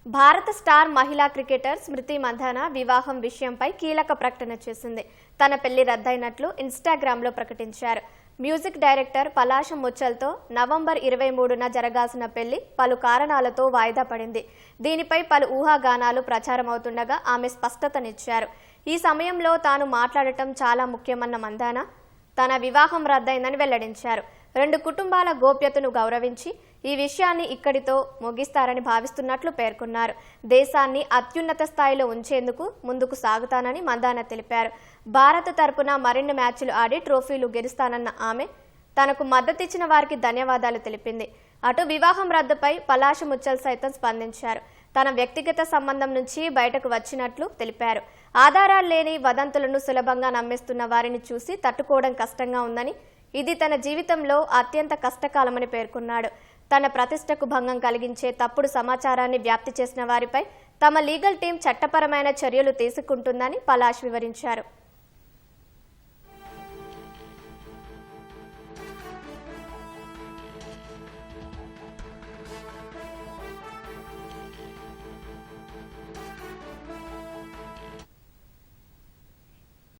భారత స్టార్ మహిళా క్రికెటర్ స్మృతి మంధాన వివాహం విషయంపై కీలక ప్రకటన చేసింది. తన పెళ్లి రద్దయినట్లు ఇన్‌స్టాగ్రామ్‌లో ప్రకటించారు. మ్యూజిక్ డైరెక్టర్ పలాశం ముచ్చల్తో నవంబర్ 23న జరగాల్సిన పెళ్లి పలు కారణాలతో వాయిదా పడింది. దీనిపై పలు ఊహాగానాలు ప్రచారమవుతుండగా ఆమె స్పష్టతనిచ్చారు. ఈ సమయంలో తాను మాట్లాడటం చాలా ముఖ్యమన్న మంధాన తన వివాహం రద్దయిందని వెల్లడించారు. రెండు కుటుంబాల గోప్యతను గౌరవించి ఈ విషయాన్ని ఇక్కడితో ముగిస్తారని భావిస్తున్నట్లు పేర్కొన్నారు. దేశాన్ని అత్యున్నత స్థాయిలో ఉంచేందుకు ముందుకు సాగుతానని మందాన తెలిపారు. భారత తరపున మరిన్ని మ్యాచ్లు ఆడి ట్రోఫీలు గెలుస్తానన్న ఆమె తనకు మద్దతిచ్చిన వారికి ధన్యవాదాలు తెలిపింది. అటు వివాహం రద్దుపై పలాశం ముచ్చల్ సైతం స్పందించారు. తన వ్యక్తిగత సంబంధం నుంచి బయటకు వచ్చినట్లు తెలిపారు. ఆధారాలు లేని వదంతులను సులభంగా నమ్మేస్తున్న వారిని చూసి తట్టుకోవడం కష్టంగా ఉందని, ఇది తన జీవితంలో అత్యంత కష్టకాలమని పేర్కొన్నాడు. తన ప్రతిష్టకు భంగం కలిగించే తప్పుడు సమాచారాన్ని వ్యాప్తి చేసిన వారిపై తమ లీగల్ టీం చట్టపరమైన చర్యలు తీసుకుంటుందని పలాశ్ వివరించారు.